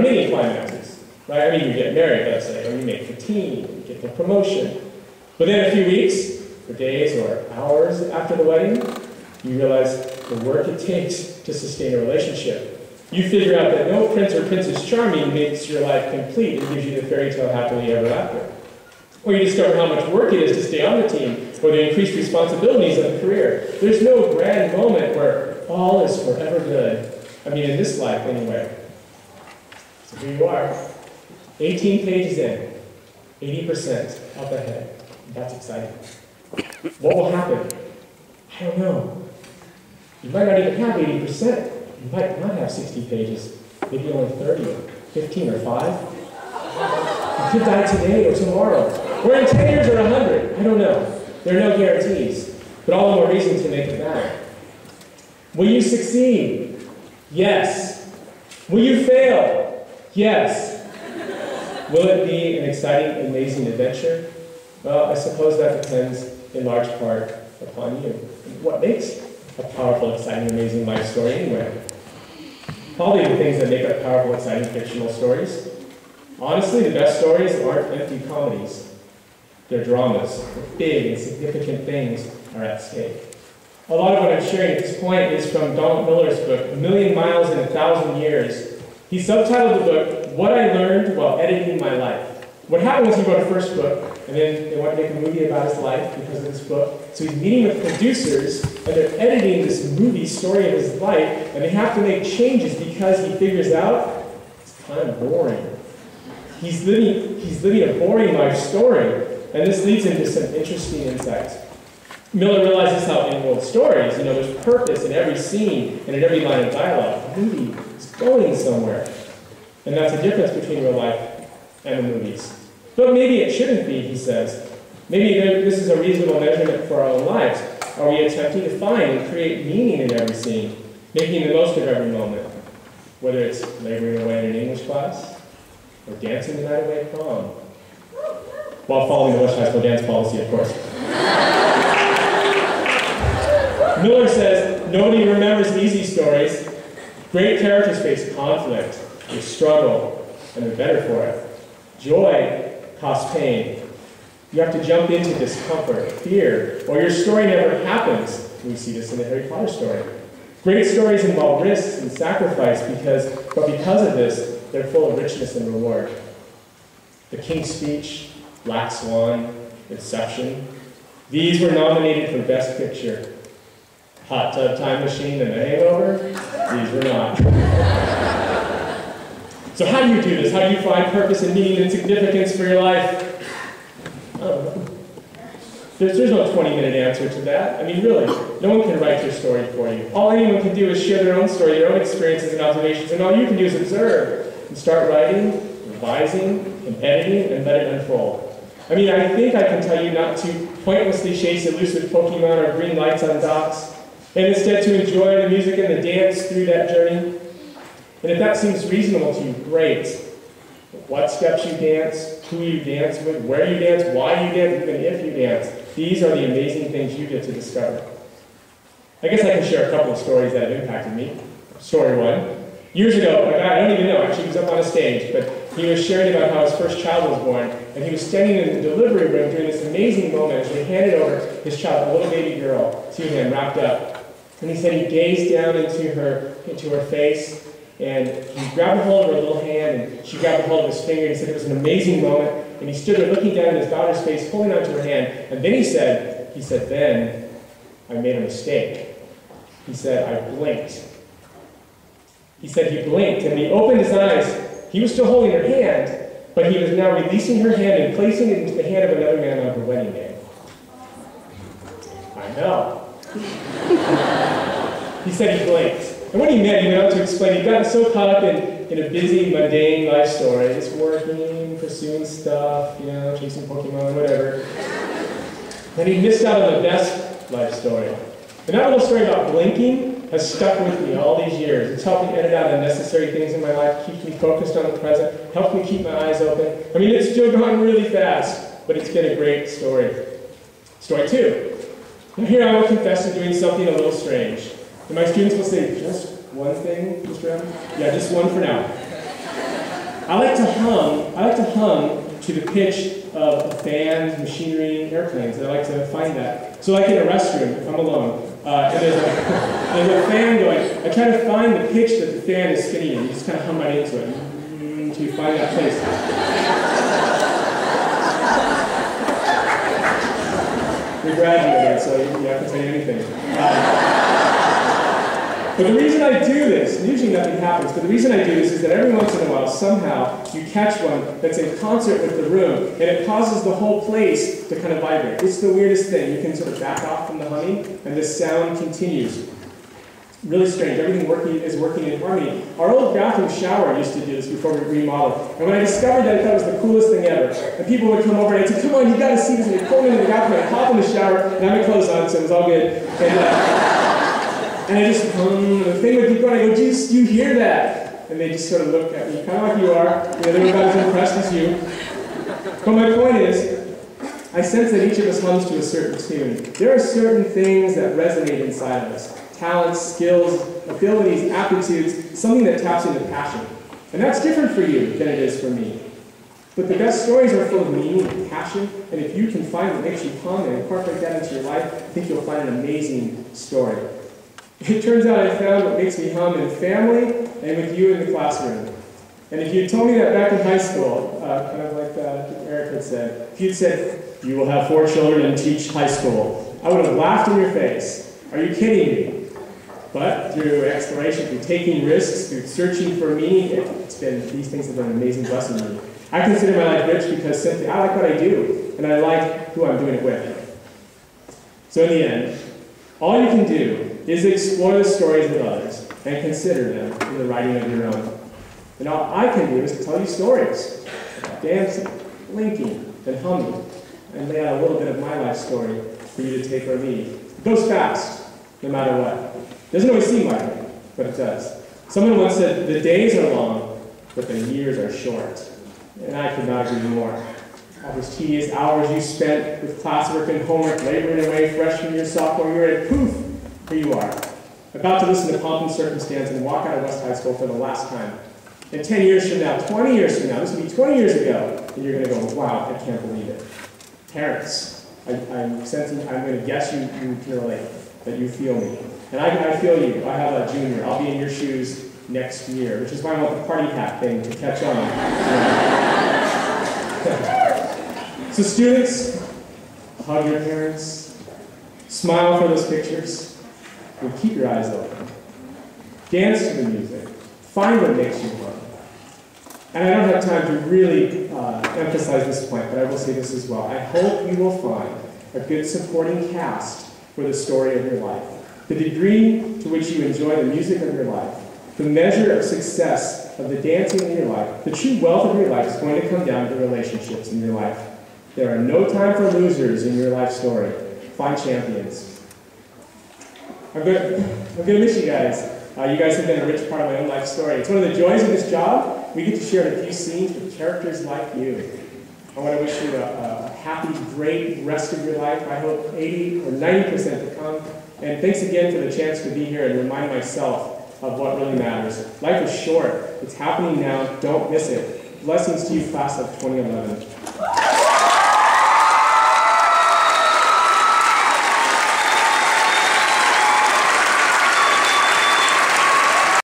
are many climaxes, right? I mean, you get married, let's say, or you make the team, you get the promotion. But then a few weeks, or days, or hours after the wedding, you realize the work it takes to sustain a relationship. You figure out that no prince or princess charming makes your life complete and gives you the fairy tale happily ever after. Or you discover how much work it is to stay on the team, or the increased responsibilities of the career. There's no grand moment where all is forever good. I mean, in this life, anyway. So here you are, 18 pages in, 80% up ahead. That's exciting. What will happen? I don't know. You might not even have 80%. You might not have 60 pages. Maybe only 30, or 15, or 5. You could die today or tomorrow. Or in 10 years or 100. I don't know. There are no guarantees. But all the more reason to make it matter. Will you succeed? Yes. Will you fail? Yes. Will it be an exciting, amazing adventure? Well, I suppose that depends in large part upon you. What makes a powerful, exciting, amazing life story anyway? Probably the things that make up powerful, exciting, fictional stories. Honestly, the best stories aren't empty comedies. They're dramas. Big and significant things are at stake. A lot of what I'm sharing at this point is from Don Miller's book, A Million Miles in 1,000 Years. He subtitled the book, What I Learned While Editing My Life. What happened was he wrote a first book, and then they wanted to make a movie about his life because of this book. So he's meeting with producers, and they're editing this movie story of his life, and they have to make changes because he figures out it's kind of boring. He's living a boring life story, and this leads him to some interesting insights. Miller realizes how in world stories, there's purpose in every scene and in every line of dialogue. The movie is going somewhere. And that's the difference between real life and the movies. But maybe it shouldn't be, he says. Maybe this is a reasonable measurement for our own lives. Are we attempting to find and create meaning in every scene, making the most of every moment? Whether it's laboring away in an English class, or dancing the night away at prom, while following the West High School dance policy, of course. Miller says, nobody remembers easy stories. Great characters face conflict, they struggle, and they're better for it. Joy costs pain. You have to jump into discomfort, fear, or your story never happens. We see this in the Harry Potter story. Great stories involve risks and sacrifice but because of this, they're full of richness and reward. The King's Speech, Black Swan, Inception, these were nominated for Best Picture. Hot Tub Time Machine and The Hangover, these were not. So how do you do this? How do you find purpose and meaning and significance for your life? I don't know. There's no 20-minute answer to that. I mean, really, no one can write your story for you. All anyone can do is share their own story, their own experiences and observations, and all you can do is observe and start writing, revising, and editing, and let it unfold. I mean, I think I can tell you not to pointlessly chase elusive Pokemon or green lights on docks, and instead to enjoy the music and the dance through that journey. And if that seems reasonable to you, great. What steps you dance, who you dance with, where you dance, why you dance, even if you dance. These are the amazing things you get to discover. I guess I can share a couple of stories that have impacted me. Story one. Years ago, a guy I don't even know, actually he was up on a stage, but he was sharing about how his first child was born, and he was standing in the delivery room during this amazing moment as he handed over his child, a little baby girl, to him, wrapped up. And he said he gazed down into her face, and he grabbed a hold of her little hand, and she grabbed a hold of his finger, and he said it was an amazing moment, and he stood there looking down at his daughter's face, holding onto her hand, and then he said, then I made a mistake. He said, I blinked. He said he blinked, and when he opened his eyes, he was still holding her hand, but he was now releasing her hand and placing it into the hand of another man on her wedding day. I know. He said he blinked. And when he meant, he went on to explain, he'd gotten so caught up in a busy, mundane life story, just working, pursuing stuff, chasing Pokemon, whatever. And he missed out on the best life story. And that little story about blinking has stuck with me all these years. It's helped me edit out unnecessary things in my life, keeps me focused on the present, helps me keep my eyes open. I mean, it's still going really fast, but it's been a great story. Story two. Now here I will confess to doing something a little strange. And my students will say, just one thing, Mr. M? Yeah, just one for now. hum to the pitch of fans, machinery, airplanes. I like to find that. So like in a restroom, if I'm alone, and there's a fan going, I try to find the pitch that the fan is spinning in. You just kind of hum right into it until you find that place. You're graduating, so you have to tell you anything. But the reason I do this, and usually nothing happens, but the reason I do this is that every once in a while, somehow, you catch one that's in concert with the room, and it causes the whole place to kind of vibrate. It's the weirdest thing. You can sort of back off from the humming, and the sound continues. Really strange. Everything is working in harmony. Our old bathroom shower used to do this before we remodeled. And when I discovered that, I thought it was the coolest thing ever. And people would come over and I'd say, come on, you gotta see this. And they'd pull me into the bathroom, I'd hop in the shower, and I had my clothes on, so it was all good. And I just hum, the thing would keep going. I go, geez, you hear that? And they just sort of look at me, kind of like you are. You know, they were about as impressed as you. But my point is, I sense that each of us hums to a certain tune. There are certain things that resonate inside of us. Talents, skills, abilities, aptitudes, something that taps into passion. And that's different for you than it is for me. But the best stories are full of meaning and passion, and if you can find what makes you hum and incorporate that into your life, I think you'll find an amazing story. It turns out I found what makes me hum in family and with you in the classroom. And if you told me that back in high school, kind of like Eric had said, if you'd said, you will have 4 children and teach high school, I would have laughed in your face. Are you kidding me? But through exploration, through taking risks, through searching for meaning, these things have been an amazing blessing to me. I consider my life rich because simply I like what I do, and I like who I'm doing it with. So in the end, all you can do is explore the stories of others and consider them in the writing of your own. And all I can do is to tell you stories about dancing, linking, and humming, and lay out a little bit of my life story for you to take or leave. It goes fast, no matter what. It doesn't always seem like it, but it does. Someone once said, the days are long, but the years are short. And I could not agree more. All those tedious hours you spent with classwork and homework, laboring away freshman year, sophomore year, and poof, here you are, about to listen to Pomp and Circumstance and walk out of West High School for the last time. And 10 years from now, 20 years from now, this will be 20 years ago, and you're going to go, wow, I can't believe it. Parents, I'm going to guess you can relate, that you feel me. And I feel you. I have a junior. I'll be in your shoes next year, which is why I want the party hat thing to catch on. So students, hug your parents, smile for those pictures, and keep your eyes open. Dance to the music. Find what makes you hum. And I don't have time to really emphasize this point, but I will say this as well. I hope you will find a good supporting cast for the story of your life. The degree to which you enjoy the music of your life, the measure of success of the dancing in your life, the true wealth of your life is going to come down to the relationships in your life. There are no time for losers in your life story. Find champions. I'm going to miss you guys. You guys have been a rich part of my own life story. It's one of the joys of this job. We get to share a few scenes with characters like you. I want to wish you a happy, great rest of your life. I hope 80 or 90% to come. And thanks again for the chance to be here and remind myself of what really matters. Life is short. It's happening now. Don't miss it. Blessings to you, class of 2011.